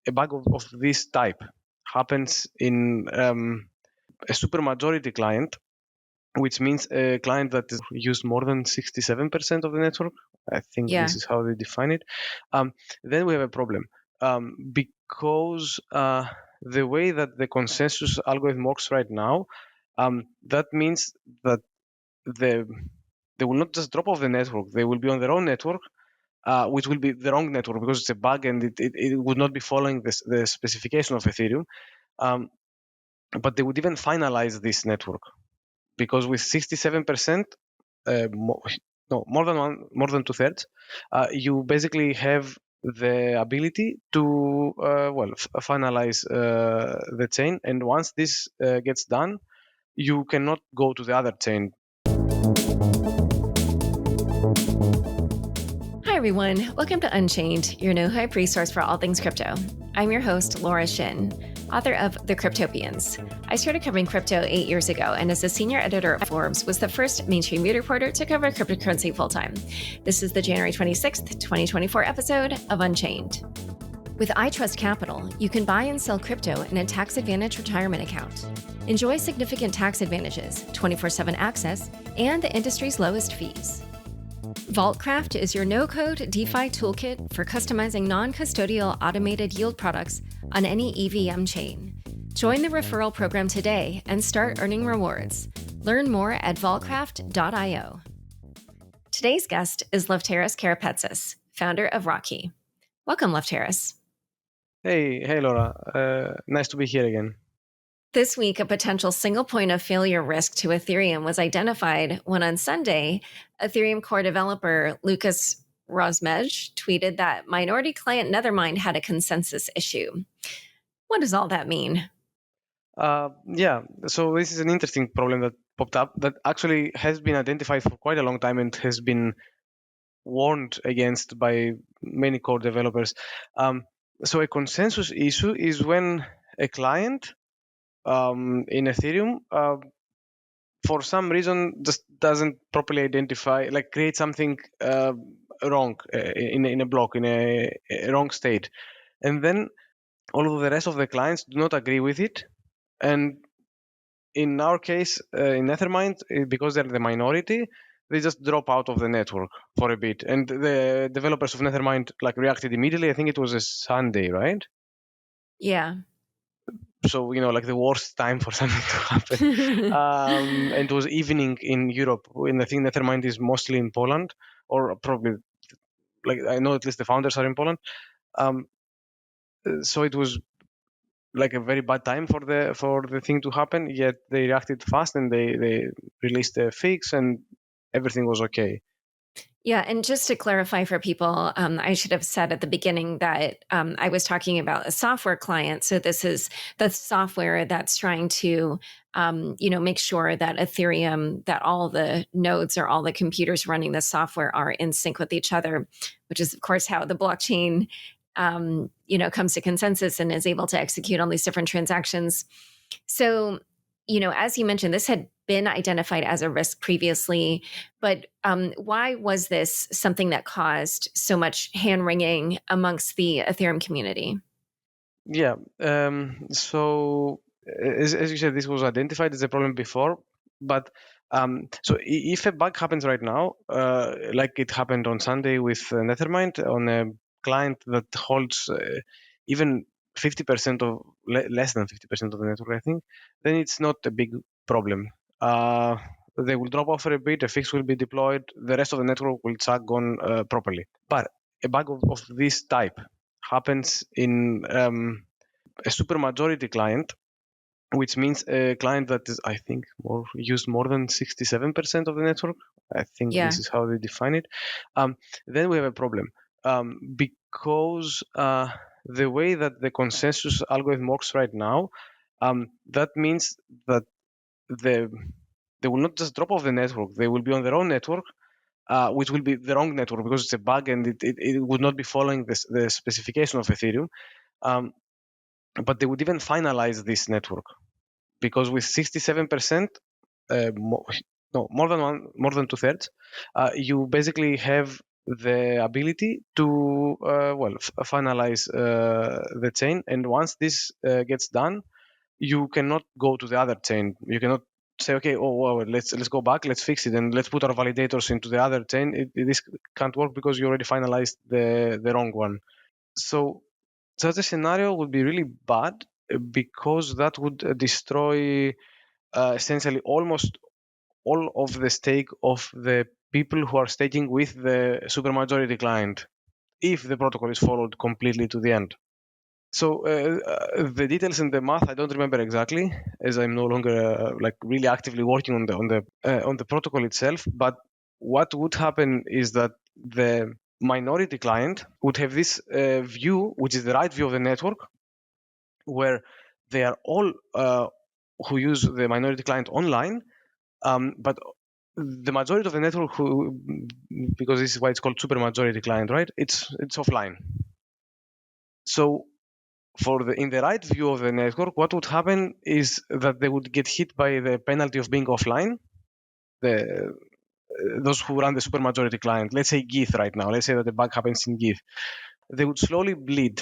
a bug of this type happens in a supermajority client, which means a client that is used more than 67% of the network. I think this is how they define it. Then we have a problem because the way that the consensus algorithm works right now, that means that they will not just drop off the network. They will be on their own network, which will be the wrong network because it's a bug and it would not be following the specification of Ethereum. But they would even finalize this network because with 67%, more than 2/3, you basically have the ability to finalize the chain. And once this gets done, you cannot go to the other chain. Hi, everyone. Welcome to Unchained, your no-hype resource for all things crypto. I'm your host, Laura Shin, author of The Cryptopians. I started covering crypto 8 years ago, and as a senior editor at Forbes, was the first mainstream media reporter to cover cryptocurrency full-time. This is the January 26th, 2024 episode of Unchained. With iTrust Capital, you can buy and sell crypto in a tax-advantaged retirement account. Enjoy significant tax advantages, 24/7 access, and the industry's lowest fees. Vaultcraft is your no-code DeFi toolkit for customizing non-custodial automated yield products on any EVM chain. Join the referral program today and start earning rewards. Learn more at vaultcraft.io. Today's guest is Lefteris Karapetsas, founder of Rocky. Welcome, Lefteris. Hey, Laura. Nice to be here again. This week, a potential single point of failure risk to Ethereum was identified when on Sunday, Ethereum core developer Lucas Rosmej tweeted that minority client Nethermind had a consensus issue. What does all that mean? So this is an interesting problem that popped up that actually has been identified for quite a long time and has been warned against by many core developers. So a consensus issue is when a client in Ethereum, for some reason, just doesn't properly identify, create something wrong in a block, in a wrong state. And then all of the rest of the clients do not agree with it. And in our case, in Nethermind, because they're the minority, they just drop out of the network for a bit. And the developers of Nethermind reacted immediately. I think it was a Sunday, right? Yeah. So, the worst time for something to happen. And it was evening in Europe. And I think Nethermind is mostly in Poland, or probably, I know at least the founders are in Poland. So it was a very bad time for the thing to happen. Yet they reacted fast and they released a fix and everything was okay. Yeah, and just to clarify for people, I should have said at the beginning that I was talking about a software client. So this is the software that's trying to, make sure that Ethereum, that all the nodes or all the computers running the software are in sync with each other, which is, of course, how the blockchain, comes to consensus and is able to execute all these different transactions. So, as you mentioned, this had been identified as a risk previously, but why was this something that caused so much hand-wringing amongst the Ethereum community? Yeah. So as you said, this was identified as a problem before, but so if a bug happens right now, like it happened on Sunday with Nethermind on a client that holds even 50% of less than 50% of the network, I think, then it's not a big problem. They will drop off for a bit, a fix will be deployed, the rest of the network will chug on properly. But a bug of this type happens in a supermajority client, which means a client that is, I think, used more than 67% of the network. I think this is how they define it. Then we have a problem because the way that the consensus algorithm works right now, that means that they will not just drop off the network. They will be on their own network, which will be the wrong network because it's a bug and it would not be following the specification of Ethereum. But they would even finalize this network because with 67%, more than 2/3, you basically have the ability to finalize the chain. And once this gets done, you cannot go to the other chain. You cannot say, okay, let's go back, let's fix it, and let's put our validators into the other chain. This can't work because you already finalized the wrong one. So such a scenario would be really bad because that would destroy essentially almost all of the stake of the people who are staking with the supermajority client if the protocol is followed completely to the end. So the details and the math I don't remember exactly, as I'm no longer really actively working on the protocol itself. But what would happen is that the minority client would have this view, which is the right view of the network, where they are all who use the minority client online, but the majority of the network because this is why it's called supermajority client, right? It's offline. So in the right view of the network, what would happen is that they would get hit by the penalty of being offline. Those who run the supermajority client, let's say Geth right now, let's say that the bug happens in Geth, they would slowly bleed.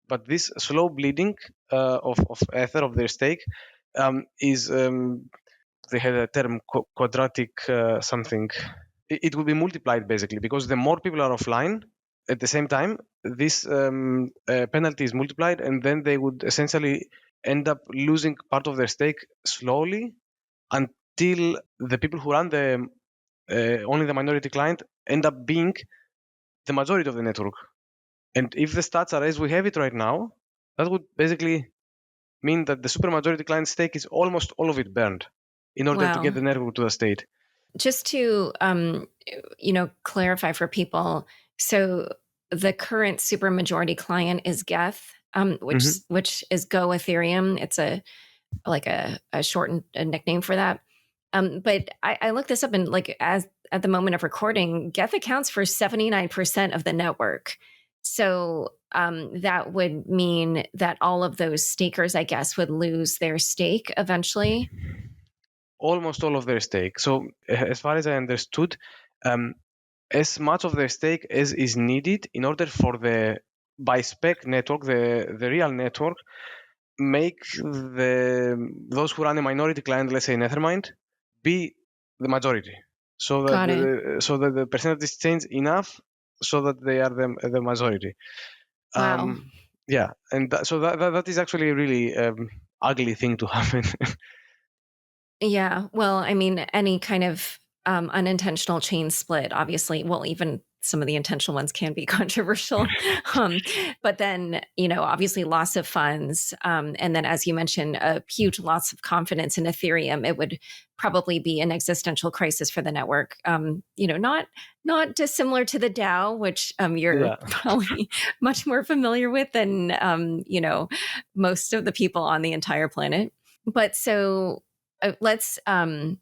But this slow bleeding of Ether, of their stake, is they had a term quadratic something. It will be multiplied basically because the more people are offline at the same time, this penalty is multiplied, and then they would essentially end up losing part of their stake slowly until the people who run the only the minority client end up being the majority of the network. And if the stats are as we have it right now, that would basically mean that the supermajority client stake is almost all of it burned in order to get the network to the state. Just to clarify for people, so the current supermajority client is Geth, which is Go Ethereum. It's a shortened nickname for that. But I looked this up, and as at the moment of recording, Geth accounts for 79% of the network. So that would mean that all of those stakers, I guess, would lose their stake eventually. Almost all of their stake. So as far as I understood, as much of their stake as is needed in order for the by spec network, the real network, make those who run a minority client, let's say Nethermind, be the majority. So that the percentage change enough so that they are the majority. Wow. Yeah, and that is actually a really ugly thing to happen. Yeah. Well, I mean, any kind of unintentional chain split, obviously, well, even some of the intentional ones can be controversial. But then, obviously loss of funds. And then, as you mentioned, a huge loss of confidence in Ethereum. It would probably be an existential crisis for the network. Not dissimilar to the DAO, which you're probably much more familiar with than, most of the people on the entire planet. But so let's so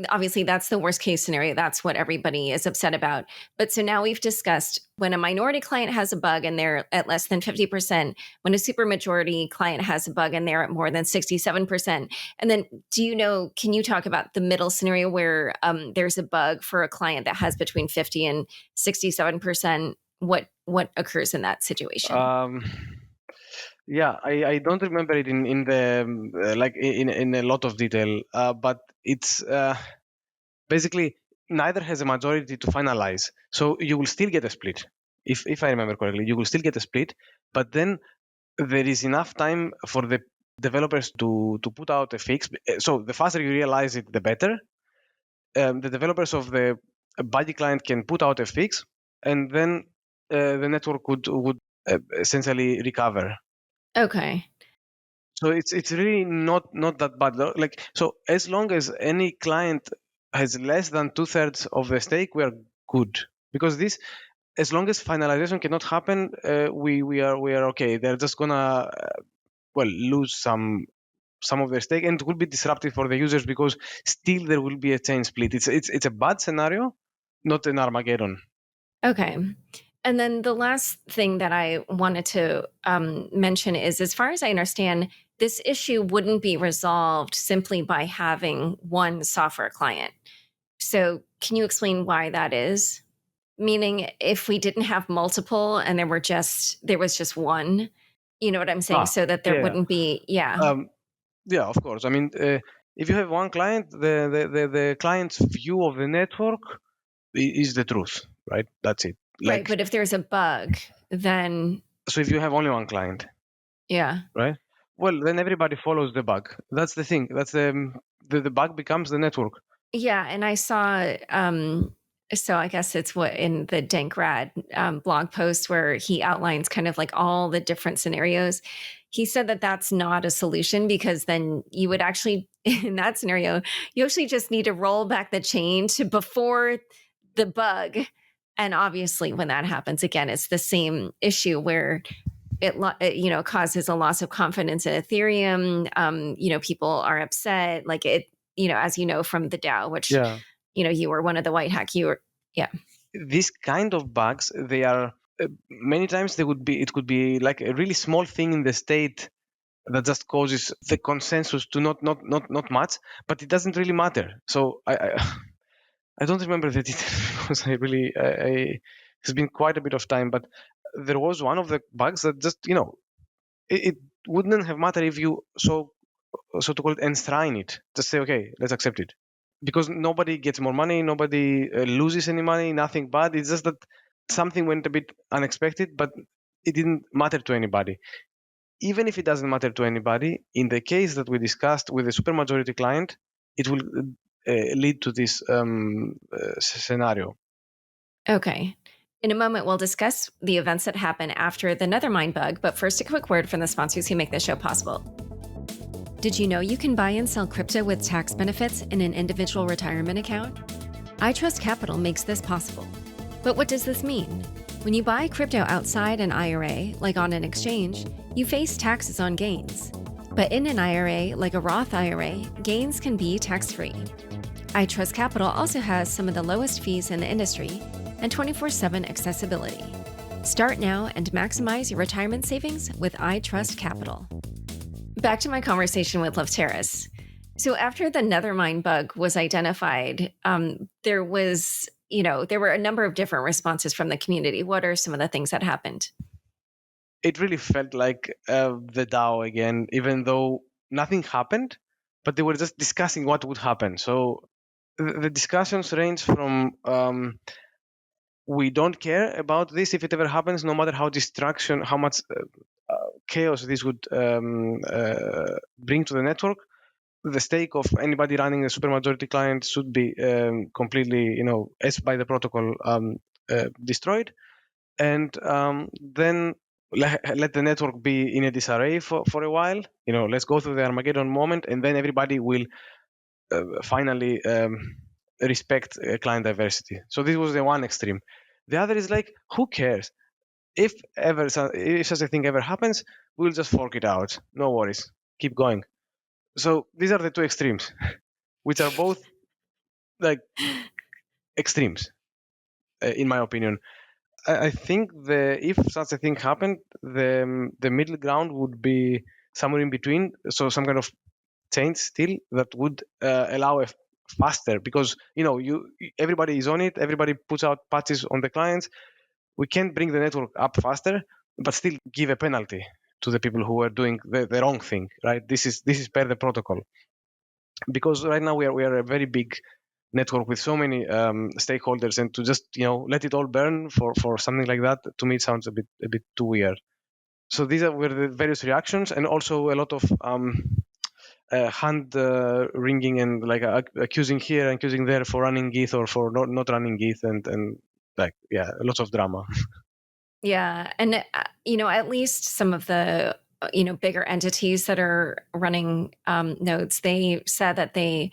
obviously that's the worst case scenario. That's what everybody is upset about. But so now we've discussed when a minority client has a bug and they're at less than 50%, when a supermajority client has a bug and they're at more than 67%. And then can you talk about the middle scenario where there's a bug for a client that has between 50 and 67%? What occurs in that situation? Yeah, I don't remember it in the in a lot of detail, but it's basically neither has a majority to finalize. So you will still get a split, if I remember correctly. You will still get a split, but then there is enough time for the developers to put out a fix. So the faster you realize it, the better. The developers of the body client can put out a fix, and then the network would essentially recover. Okay. So it's really not that bad. So as long as any client has less than 2/3 of the stake, we are good. Because as long as finalization cannot happen, we are okay. They're just gonna lose some of their stake, and it will be disruptive for the users because still there will be a chain split. It's a bad scenario, not an Armageddon. Okay. And then the last thing that I wanted to mention is, as far as I understand, this issue wouldn't be resolved simply by having one software client. So can you explain why that is? Meaning if we didn't have multiple and there was just one, you know what I'm saying? So that there yeah. wouldn't be, Yeah, of course. I mean, if you have one client, the client's view of the network is the truth, right? That's it. right. But if there's a bug, then So if you have only one client, yeah. right? Well, then everybody follows the bug. That's the thing. That's the bug becomes the network. Yeah, and I saw so I guess it's what in the Dankrad blog post where he outlines kind of like all the different scenarios. He said that that's not a solution because then you would actually, in that scenario, you actually just need to roll back the chain to before the bug. And obviously, when that happens again, it's the same issue where it causes a loss of confidence in Ethereum. People are upset, like it. As you know from the DAO, which Yeah. you were one of the white hack. You were, yeah. These kind of bugs, they are many times it could be like a really small thing in the state that just causes the consensus to not match, but it doesn't really matter. So I don't remember the details because it's been quite a bit of time, but there was one of the bugs that just it wouldn't have mattered if you so to call it enshrine it. Just say okay, let's accept it, because nobody gets more money, nobody loses any money, nothing bad. It's just that something went a bit unexpected, but it didn't matter to anybody. Even if it doesn't matter to anybody, in the case that we discussed with the supermajority client, it will lead to this scenario. Okay. In a moment, we'll discuss the events that happen after the Nethermind bug, but first, a quick word from the sponsors who make this show possible. Did you know you can buy and sell crypto with tax benefits in an individual retirement account? iTrust Capital makes this possible. But what does this mean? When you buy crypto outside an IRA, like on an exchange, you face taxes on gains. But in an IRA, like a Roth IRA, gains can be tax-free. iTrust Capital also has some of the lowest fees in the industry and 24/7 accessibility. Start now and maximize your retirement savings with iTrust Capital. Back to my conversation with Lefteris. So after the Nethermind bug was identified, there were a number of different responses from the community. What are some of the things that happened? It really felt like the DAO again, even though nothing happened, but they were just discussing what would happen. So the discussions range from we don't care about this if it ever happens, no matter how much chaos this would bring to the network. The stake of anybody running a supermajority client should be completely, as by the protocol, destroyed, and then let the network be in a disarray for a while. Let's go through the Armageddon moment, and then everybody will finally respect client diversity. So this was the one extreme. The other is like, who cares? If such a thing ever happens, we'll just fork it out. No worries. Keep going. So these are the two extremes, which are both like extremes, in my opinion. I think if such a thing happened, the middle ground would be somewhere in between. So some kind of change still that would allow a faster, because everybody is on it, everybody puts out patches on the clients. We can't bring the network up faster, but still give a penalty to the people who are doing the wrong thing, right? This is per the protocol, because right now we are a very big network with so many stakeholders, and to just let it all burn for something like that, to me it sounds a bit too weird. So these were the various reactions, and also a lot of hand wringing and like accusing here and accusing there for running Geth or for not running Geth, and like lots of drama. Yeah, and at least some of the bigger entities that are running nodes, they said that they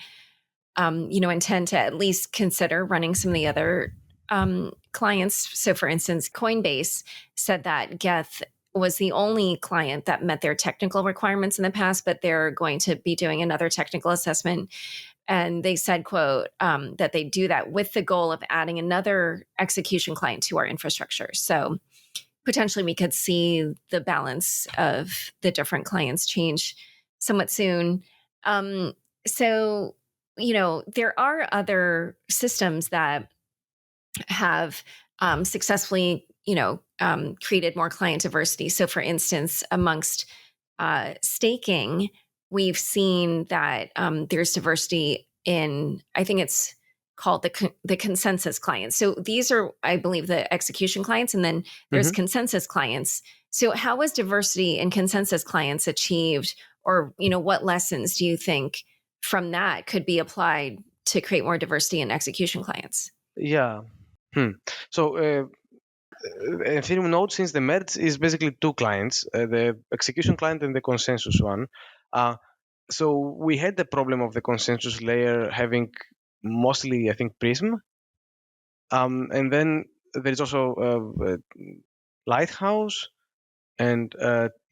intend to at least consider running some of the other clients. So, for instance, Coinbase said that Geth was the only client that met their technical requirements in the past, but they're going to be doing another technical assessment. And they said, quote, that they do that with the goal of adding another execution client to our infrastructure. So potentially we could see the balance of the different clients change somewhat soon. So, there are other systems that have successfully, created more client diversity. So, for instance, amongst staking, we've seen that there's diversity in, I think it's called the consensus clients. So these are, I believe, the execution clients, and then there's Mm-hmm. consensus clients. So how was diversity in consensus clients achieved, or what lessons do you think from that could be applied to create more diversity in execution clients? Yeah. So Ethereum node, since the merge, is basically two clients, the execution client and the consensus one. So we had the problem of the consensus layer having mostly, I think, Prism. And then there is also Lighthouse and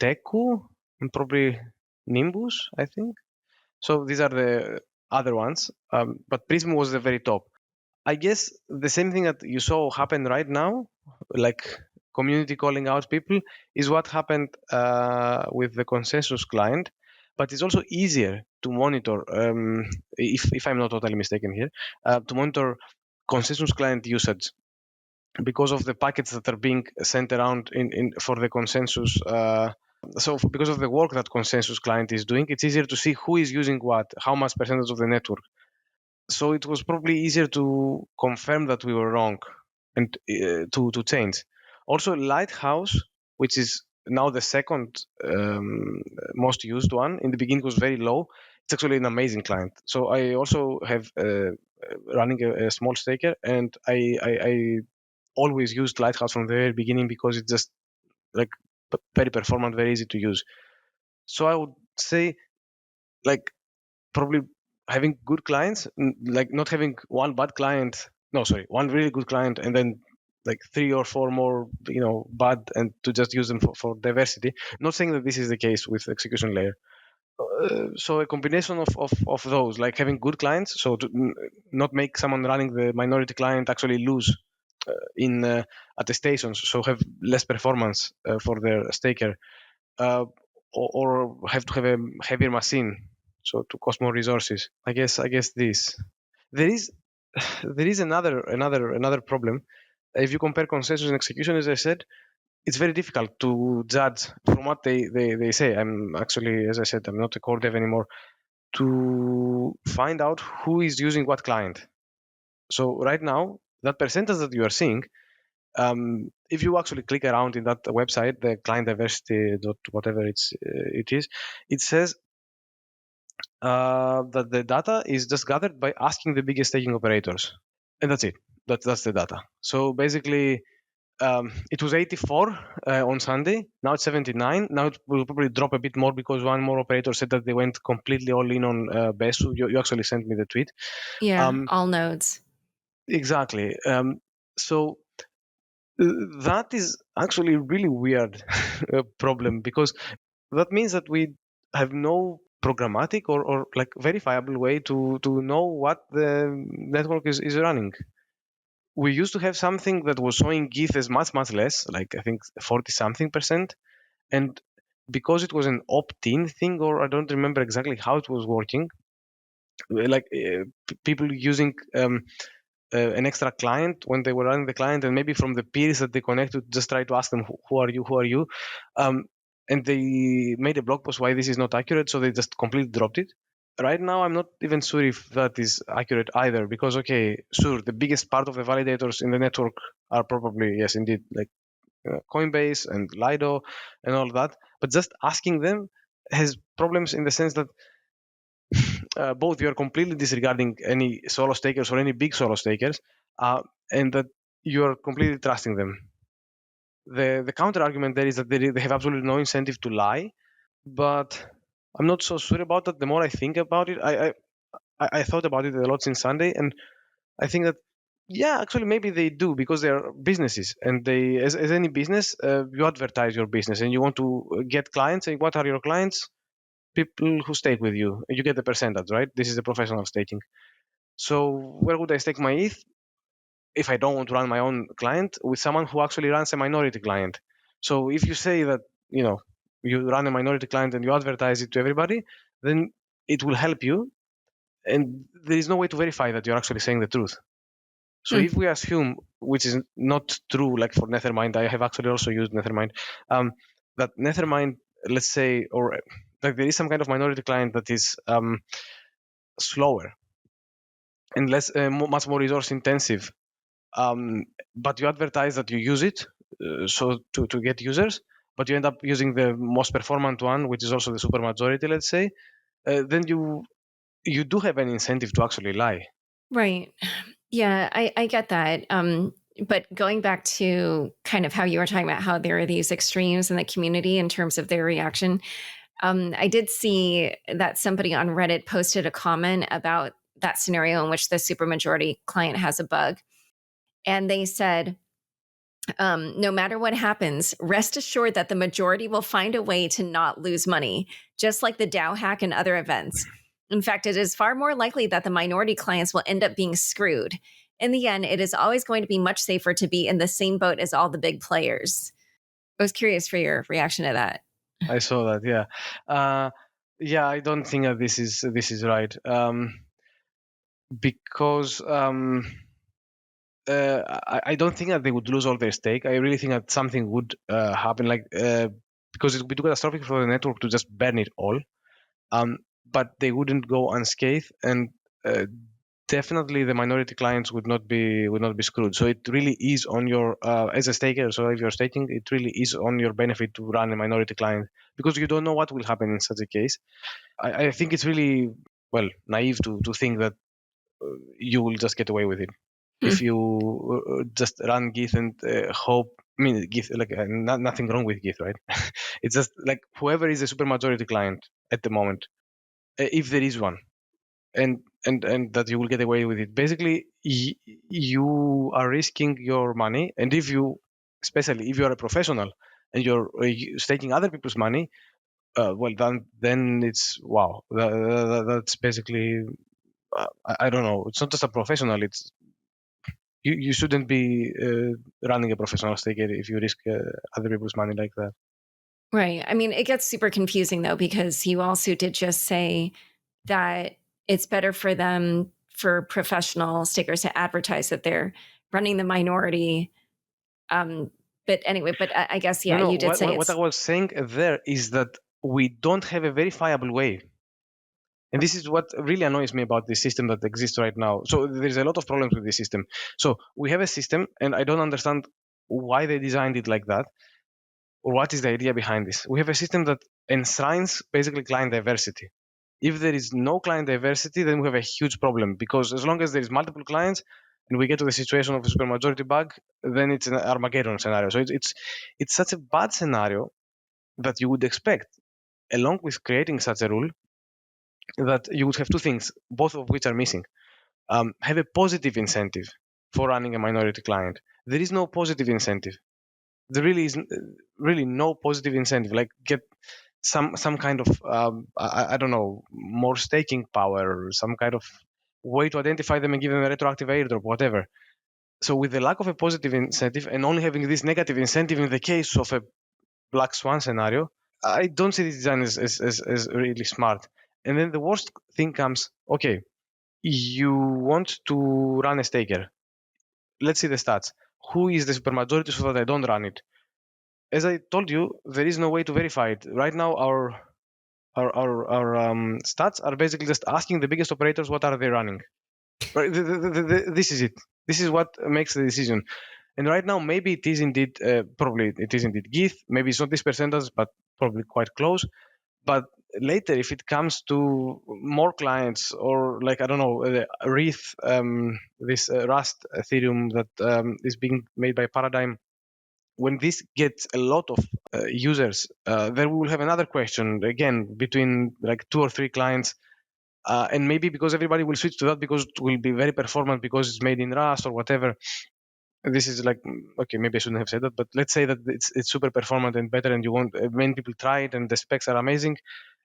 Teku and probably Nimbus, I think. So these are the other ones. But Prism was the very top. I guess the same thing that you saw happen right now, like community calling out people, is what happened with the consensus client. But it's also easier to monitor, if I'm not totally mistaken here, to monitor consensus client usage because of the packets that are being sent around for the consensus. Because of the work that consensus client is doing, it's easier to see who is using what, how much percentage of the network. So it was probably easier to confirm that we were wrong and to change. Also, Lighthouse, which is now the second most used one, in the beginning was very low. It's actually an amazing client. So I also have running a small staker, and I always used Lighthouse from the very beginning because it's just like very performant, very easy to use. So I would say like probably having good clients, like not having one bad client. No, sorry, one really good client, and then like three or four more, bad, and to just use them for diversity. Not saying that this is the case with execution layer. So a combination of those, like having good clients, so to not make someone running the minority client actually lose in attestations, so have less performance for their staker, uh, or have to have a heavier machine, so to cost more resources. I guess this there is there is another problem. If you compare consensus and execution, as I said, it's very difficult to judge from what they say. I'm actually, as I said, I'm not a core dev anymore, to find out who is using what client. So right now, that percentage that you are seeing, if you actually click around in that website, the client diversity dot whatever it is, it says that the data is just gathered by asking the biggest staking operators, and that's it. That's the data. So basically, it was 84 on Sunday. Now it's 79. Now it will probably drop a bit more because one more operator said that they went completely all in on Besu. You actually sent me the tweet. Yeah, Um, all nodes. exactly. So that is actually a really weird problem, because that means that we have no programmatic or like verifiable way to know what the network is running. We used to have something that was showing Geth as much less, like I think 40 something percent, and because it was an opt-in thing, or I don't remember exactly how it was working, like people using an extra client when they were running the client, and maybe from the peers that they connected, just try to ask them, who are you, um, and they made a blog post why this is not accurate, so they just completely dropped it. Right now, I'm not even sure if that is accurate either, because okay, sure, the biggest part of the validators in the network are probably, yes, indeed, like Coinbase and Lido and all that, but just asking them has problems in the sense that both you are completely disregarding any solo stakers or any big solo stakers, and that you are completely trusting them. The counter argument there is that they have absolutely no incentive to lie, but I'm not so sure about that. The more I think about it, I thought about it a lot since Sunday, and I think that yeah, actually maybe they do, because they are businesses, and they, as any business, you advertise your business and you want to get clients. And what are your clients? People who stake with you. You get the percentage, right? This is the professional staking. So where would I stake my ETH if I don't want to run my own client? With someone who actually runs a minority client. So if you say that, you run a minority client and you advertise it to everybody, then it will help you, and there is no way to verify that you're actually saying the truth. So if we assume, which is not true, like for Nethermind, I have actually also used Nethermind, that Nethermind, let's say, or like there is some kind of minority client that is slower and less, much more resource intensive, but you advertise that you use it, so to get users, but you end up using the most performant one, which is also the supermajority, let's say, then you do have an incentive to actually lie. Right. Yeah, I get that. But going back to kind of how you were talking about how there are these extremes in the community in terms of their reaction, I did see that somebody on Reddit posted a comment about that scenario in which the supermajority client has a bug. And they said, no matter what happens, rest assured that the majority will find a way to not lose money, just like the DAO hack and other events. In fact, it is far more likely that the minority clients will end up being screwed. In the end, it is always going to be much safer to be in the same boat as all the big players. I was curious for your reaction to that. I saw that, yeah. I don't think that this is right, because I don't think that they would lose all their stake. I really think that something would happen, like because it would be too catastrophic for the network to just burn it all. But they wouldn't go unscathed, and definitely the minority clients would not be screwed. So it really is on your as a staker. So if you're staking, it really is on your benefit to run a minority client, because you don't know what will happen in such a case. I think it's really, well, naive to think that you will just get away with it if you just run Geth and hope. I mean, Geth, like nothing wrong with Geth, right? It's just like whoever is a supermajority client at the moment, if there is one, and that you will get away with it. Basically, you are risking your money, and if you, especially if you are a professional and you're staking other people's money, well, then it's wow. That's basically, I don't know. It's not just a professional. It's you shouldn't be running a professional staker if you risk other people's money like that. Right. I mean, it gets super confusing though, because you also did just say that it's better for them, for professional stakers, to advertise that they're running the minority. But anyway, but I guess, No, yeah, no. you did say What I it's was saying there is that we don't have a verifiable way. And this is what really annoys me about the system that exists right now. So there's a lot of problems with this system. So we have a system, and I don't understand why they designed it like that, or what is the idea behind this. We have a system that enshrines basically client diversity. If there is no client diversity, then we have a huge problem, because as long as there is multiple clients and we get to the situation of a supermajority bug, then it's an Armageddon scenario. So it's such a bad scenario that you would expect, along with creating such a rule, that you would have two things, both of which are missing. Have a positive incentive for running a minority client. There is no positive incentive. There really is really no positive incentive. Like get some kind of I don't know, more staking power, or some kind of way to identify them and give them a retroactive airdrop, whatever. So with the lack of a positive incentive and only having this negative incentive in the case of a black swan scenario, I don't see this design as really smart. And then the worst thing comes, okay, you want to run a staker. Let's see the stats. Who is the supermajority so that I don't run it? As I told you, there is no way to verify it. Right now, our stats are basically just asking the biggest operators what are they running. Right? This is it. This is what makes the decision. And right now, maybe it is indeed, probably it is indeed Geth. Maybe it's not this percentage, but probably quite close. But later, if it comes to more clients, or like I don't know, Wreath, this Rust Ethereum that is being made by Paradigm, when this gets a lot of users, then we will have another question again between like two or three clients, and maybe because everybody will switch to that because it will be very performant because it's made in Rust or whatever. This is like, okay, maybe I shouldn't have said that, but let's say that it's super performant and better, and you want many people try it, and the specs are amazing.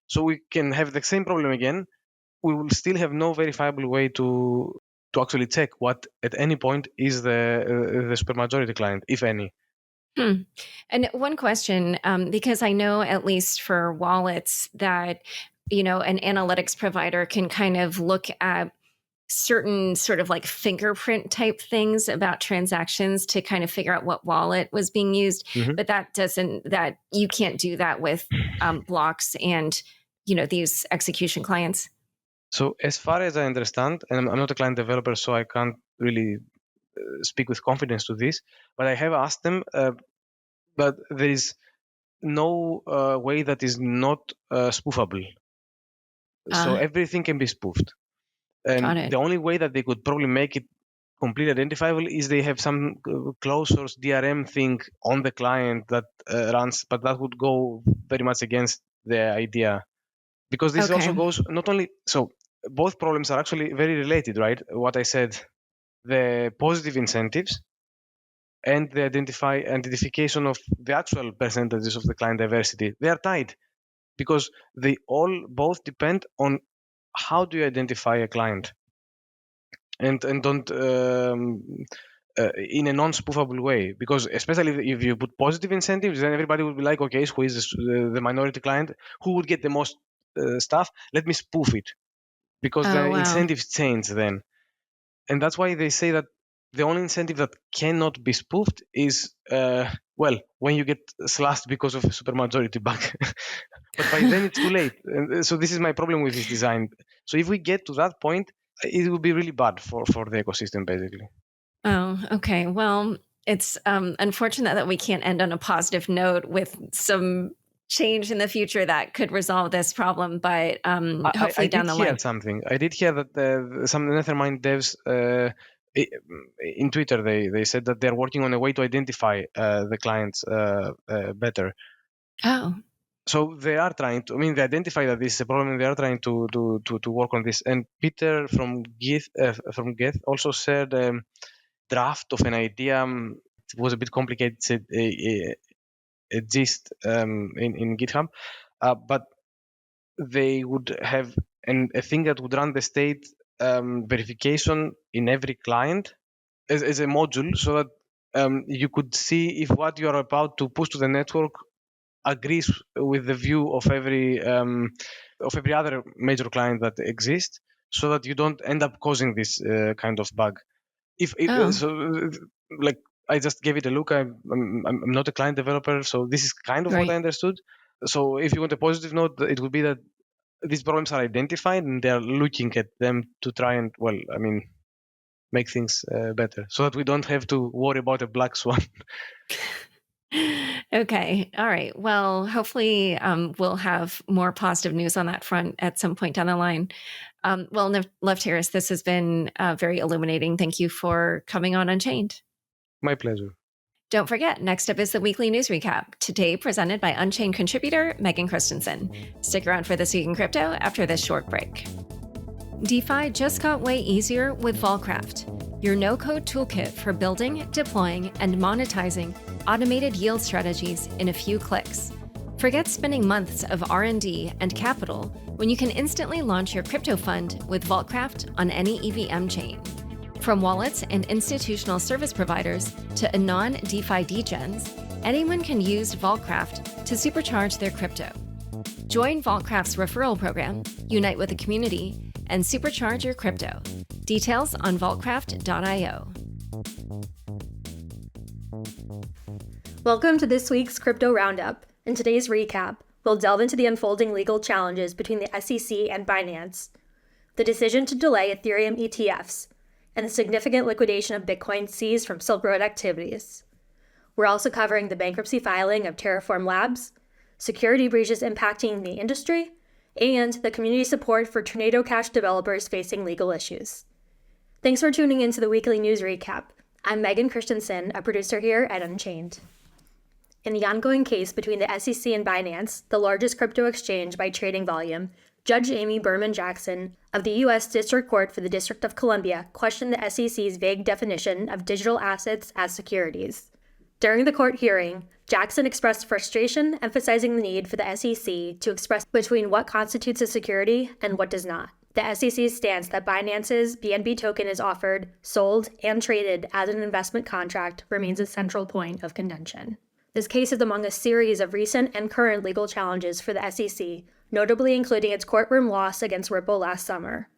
So we can have the same problem again. We will still have no verifiable way to actually check what at any point is the supermajority client, if any. And one question, because I know at least for wallets that, an analytics provider can kind of look at certain sort of like fingerprint type things about transactions to kind of figure out what wallet was being used. Mhm. But that you can't do that with blocks and, these execution clients. So as far as I understand, and I'm not a client developer, so I can't really speak with confidence to this, but I have asked them, but there is no way that is not spoofable. So everything can be spoofed. Got And it. the only way that they could probably make it completely identifiable is they have some closed source DRM thing on the client that runs, but that would go very much against the idea. Because this Okay. also goes not only, so both problems are actually very related, right? What I said, the positive incentives and the identification of the actual percentages of the client diversity, they are tied because they all both depend on how do you identify a client and don't in a non-spoofable way, because especially if you put positive incentives, then everybody would be like, okay, who is the minority client, who would get the most stuff, let me spoof it, because the Oh, wow. incentives change then. And that's why they say that the only incentive that cannot be spoofed is when you get slashed because of a supermajority bug. But by then it's too late. And so this is my problem with this design. So if we get to that point, it will be really bad for the ecosystem, basically. Oh, okay. Well, it's unfortunate that we can't end on a positive note with some change in the future that could resolve this problem, but I hopefully down did the hear line. something. I did hear that some Nethermind devs in Twitter they said that they're working on a way to identify the clients better. Oh, So they are trying to. I mean, they identify that this is a problem, and they are trying to work on this. And Peter from Geth also shared a draft of an idea. It was a bit complicated. Said a gist in GitHub, but they would have a thing that would run the state verification in every client as a module, so that you could see if what you are about to push to the network agrees with the view of every other major client that exists, so that you don't end up causing this kind of bug. oh, Like, I just gave it a look. I'm not a client developer, so this is kind of what I right. understood. So if you want a positive note, it would be that these problems are identified and they are looking at them to try and make things better, so that we don't have to worry about a black swan. Okay. All right. Well, hopefully we'll have more positive news on that front at some point down the line. Well, Lefteris, this has been very illuminating. Thank you for coming on Unchained. My pleasure. Don't forget, next up is the weekly news recap, today presented by Unchained contributor Megan Christensen. Stick around for This Week in Crypto after this short break. DeFi just got way easier with Volcraft, your no-code toolkit for building, deploying, and monetizing automated yield strategies in a few clicks. Forget spending months of R&D and capital when you can instantly launch your crypto fund with Volcraft on any EVM chain. From wallets and institutional service providers to anon DeFi degens, anyone can use Volcraft to supercharge their crypto. Join Volcraft's referral program, unite with the community, and supercharge your crypto. Details on volcraft.io. Welcome to this week's Crypto Roundup. In today's recap, we'll delve into the unfolding legal challenges between the SEC and Binance, the decision to delay Ethereum ETFs, and the significant liquidation of Bitcoin seized from Silk Road activities. We're also covering the bankruptcy filing of Terraform Labs, security breaches impacting the industry, and the community support for Tornado Cash developers facing legal issues. Thanks for tuning in to the weekly news recap. I'm Megan Christensen, a producer here at Unchained. In the ongoing case between the SEC and Binance, the largest crypto exchange by trading volume, Judge Amy Berman Jackson of the U.S. District Court for the District of Columbia questioned the SEC's vague definition of digital assets as securities. During the court hearing, Jackson expressed frustration, emphasizing the need for the SEC to express between what constitutes a security and what does not. The SEC's stance that Binance's BNB token is offered, sold, and traded as an investment contract remains a central point of contention. This case is among a series of recent and current legal challenges for the SEC, notably including its courtroom loss against Ripple last summer.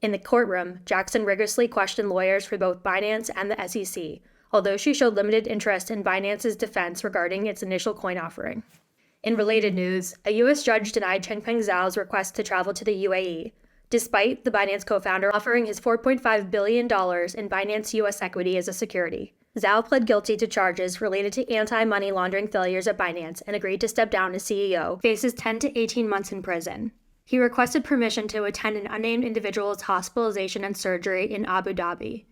In the courtroom, Jackson rigorously questioned lawyers for both Binance and the SEC, although she showed limited interest in Binance's defense regarding its initial coin offering. In related news, a U.S. judge denied Changpeng Zhao's request to travel to the UAE, despite the Binance co-founder offering his $4.5 billion in Binance U.S. equity as a security. Zhao pled guilty to charges related to anti-money laundering failures at Binance and agreed to step down as CEO, faces 10 to 18 months in prison. He requested permission to attend an unnamed individual's hospitalization and surgery in Abu Dhabi.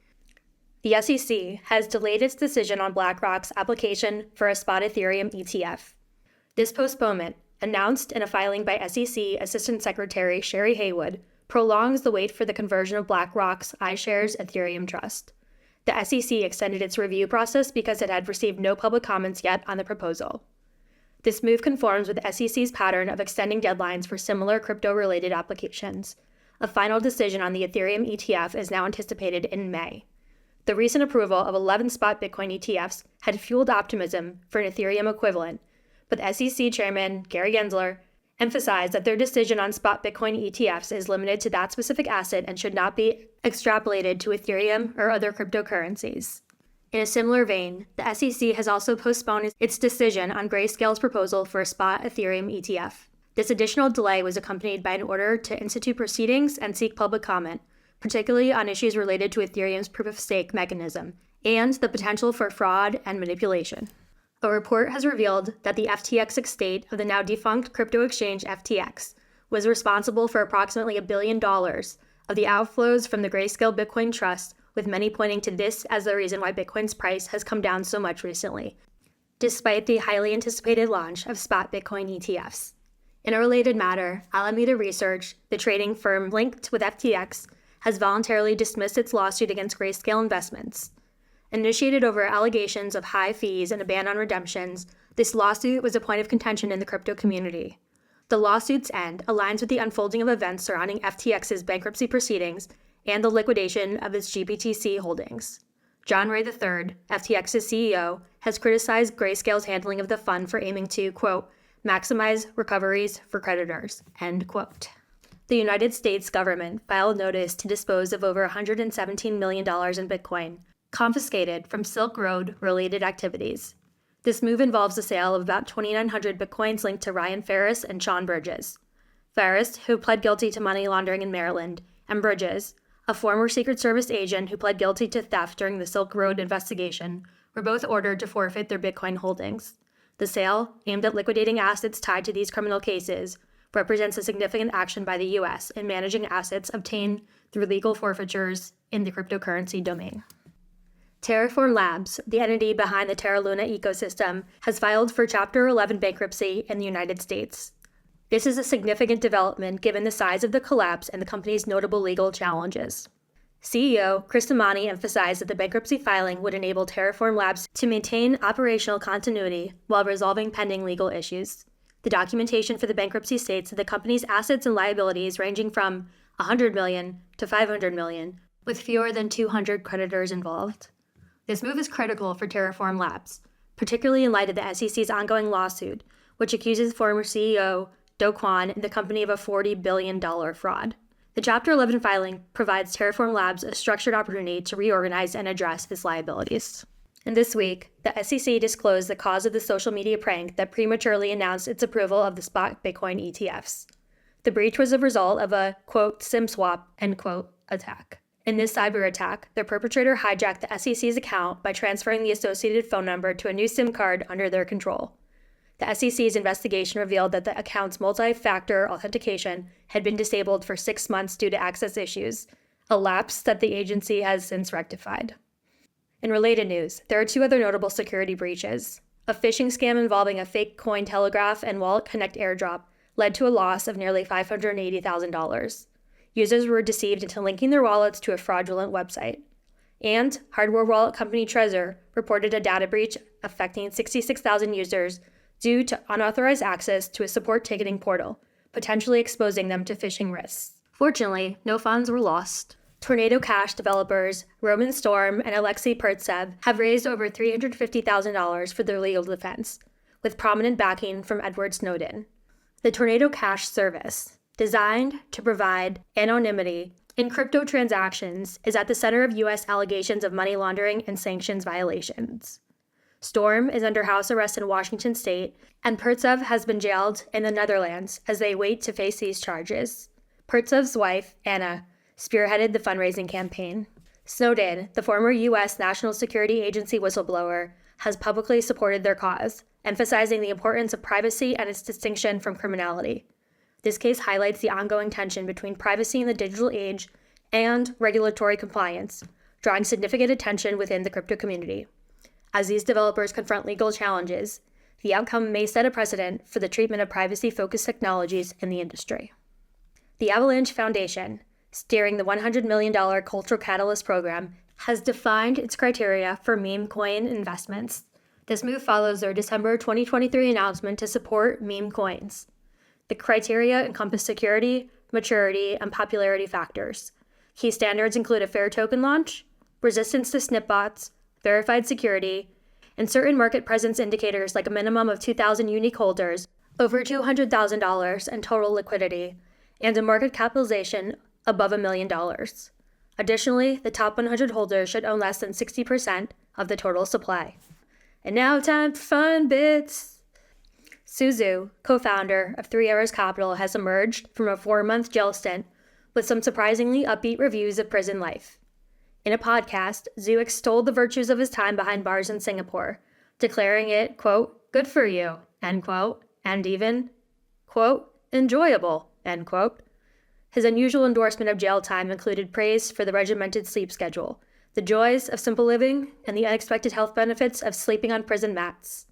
The SEC has delayed its decision on BlackRock's application for a spot Ethereum ETF. This postponement, announced in a filing by SEC Assistant Secretary Sherry Haywood, prolongs the wait for the conversion of BlackRock's iShares Ethereum Trust. The SEC extended its review process because it had received no public comments yet on the proposal. This move conforms with the SEC's pattern of extending deadlines for similar crypto-related applications. A final decision on the Ethereum ETF is now anticipated in May. The recent approval of 11 spot Bitcoin ETFs had fueled optimism for an Ethereum equivalent, but SEC Chairman Gary Gensler emphasized that their decision on spot Bitcoin ETFs is limited to that specific asset and should not be extrapolated to Ethereum or other cryptocurrencies. In a similar vein, the SEC has also postponed its decision on Grayscale's proposal for a spot Ethereum ETF. This additional delay was accompanied by an order to institute proceedings and seek public comment, particularly on issues related to Ethereum's proof-of-stake mechanism and the potential for fraud and manipulation. A report has revealed that the FTX estate of the now defunct crypto exchange FTX was responsible for approximately $1 billion of the outflows from the Grayscale Bitcoin Trust, with many pointing to this as the reason why Bitcoin's price has come down so much recently, despite the highly anticipated launch of spot Bitcoin ETFs. In a related matter, Alameda Research, the trading firm linked with FTX, has voluntarily dismissed its lawsuit against Grayscale Investments. Initiated over allegations of high fees and a ban on redemptions, this lawsuit was a point of contention in the crypto community. The lawsuit's end aligns with the unfolding of events surrounding FTX's bankruptcy proceedings and the liquidation of its GBTC holdings. John Ray III, FTX's CEO, has criticized Grayscale's handling of the fund for aiming to, quote, maximize recoveries for creditors, end quote. The United States government filed notice to dispose of over $117 million in Bitcoin, confiscated from Silk Road-related activities. This move involves the sale of about 2,900 Bitcoins linked to Ryan Ferris and Sean Bridges. Ferris, who pled guilty to money laundering in Maryland, and Bridges, a former Secret Service agent who pled guilty to theft during the Silk Road investigation, were both ordered to forfeit their Bitcoin holdings. The sale, aimed at liquidating assets tied to these criminal cases, represents a significant action by the U.S. in managing assets obtained through legal forfeitures in the cryptocurrency domain. Terraform Labs, the entity behind the Terra Luna ecosystem, has filed for Chapter 11 bankruptcy in the United States. This is a significant development given the size of the collapse and the company's notable legal challenges. CEO Chris Amani emphasized that the bankruptcy filing would enable Terraform Labs to maintain operational continuity while resolving pending legal issues. The documentation for the bankruptcy states that the company's assets and liabilities ranging from $100 million to $500 million, with fewer than 200 creditors involved. This move is critical for Terraform Labs, particularly in light of the SEC's ongoing lawsuit, which accuses former CEO Do Kwon and the company of a $40 billion fraud. The Chapter 11 filing provides Terraform Labs a structured opportunity to reorganize and address its liabilities. And this week, the SEC disclosed the cause of the social media prank that prematurely announced its approval of the spot Bitcoin ETFs. The breach was a result of a, quote, SIM swap, end quote, attack. In this cyber attack, the perpetrator hijacked the SEC's account by transferring the associated phone number to a new SIM card under their control. The SEC's investigation revealed that the account's multi-factor authentication had been disabled for 6 months due to access issues, a lapse that the agency has since rectified. In related news, there are 2 other notable security breaches. A phishing scam involving a fake Cointelegraph and Wallet Connect airdrop led to a loss of nearly $580,000. Users were deceived into linking their wallets to a fraudulent website. And hardware wallet company Trezor reported a data breach affecting 66,000 users due to unauthorized access to a support ticketing portal, potentially exposing them to phishing risks. Fortunately, no funds were lost. Tornado Cash developers Roman Storm and Alexei Pertsev have raised over $350,000 for their legal defense, with prominent backing from Edward Snowden. The Tornado Cash service, designed to provide anonymity in crypto transactions is at the center of U.S. allegations of money laundering and sanctions violations. Storm is under house arrest in Washington state, and Pertsev has been jailed in the Netherlands as they wait to face these charges. Pertsev's wife, Anna, spearheaded the fundraising campaign. Snowden, the former U.S. National Security Agency whistleblower, has publicly supported their cause, emphasizing the importance of privacy and its distinction from criminality. This case highlights the ongoing tension between privacy in the digital age and regulatory compliance, drawing significant attention within the crypto community. As these developers confront legal challenges, the outcome may set a precedent for the treatment of privacy-focused technologies in the industry. The Avalanche Foundation, steering the $100 million Cultural Catalyst program, has defined its criteria for meme coin investments. This move follows their December 2023 announcement to support meme coins. The criteria encompass security, maturity, and popularity factors. Key standards include a fair token launch, resistance to snip bots, verified security, and certain market presence indicators like a minimum of 2,000 unique holders, over $200,000 in total liquidity, and a market capitalization above $1 million. Additionally, the top 100 holders should own less than 60% of the total supply. And now time for fun bits! Suzu, co-founder of 3 Arrows Capital, has emerged from a 4-month jail stint with some surprisingly upbeat reviews of prison life. In a podcast, Zhu extolled the virtues of his time behind bars in Singapore, declaring it, quote, good for you, end quote, and even, quote, enjoyable, end quote. His unusual endorsement of jail time included praise for the regimented sleep schedule, the joys of simple living, and the unexpected health benefits of sleeping on prison mats.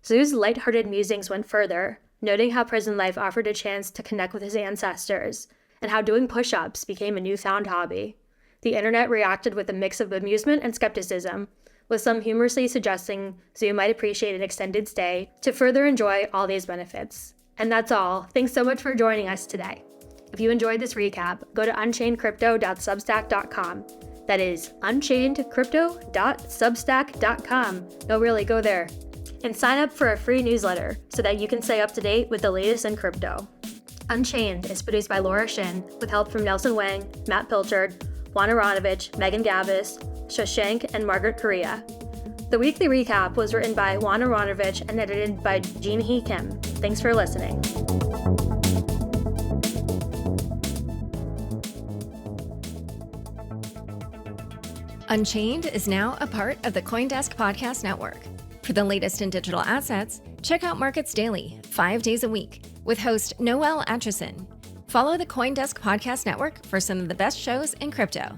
Zhu's lighthearted musings went further, noting how prison life offered a chance to connect with his ancestors, and how doing push-ups became a newfound hobby. The internet reacted with a mix of amusement and skepticism, with some humorously suggesting Zhu might appreciate an extended stay to further enjoy all these benefits. And that's all. Thanks so much for joining us today. If you enjoyed this recap, go to unchainedcrypto.substack.com. That is unchainedcrypto.substack.com. No, really, go there. And sign up for a free newsletter so that you can stay up to date with the latest in crypto. Unchained is produced by Laura Shin with help from Nelson Wang, Matt Pilchard, Juan Aronovich, Megan Gavis, Shashank, and Margaret Correa. The weekly recap was written by Juan Aronovich and edited by Jean Hee Kim. Thanks for listening. Unchained is now a part of the CoinDesk Podcast Network. For the latest in digital assets, check out Markets Daily, 5 days a week, with host Noel Atchison. Follow the CoinDesk Podcast Network for some of the best shows in crypto.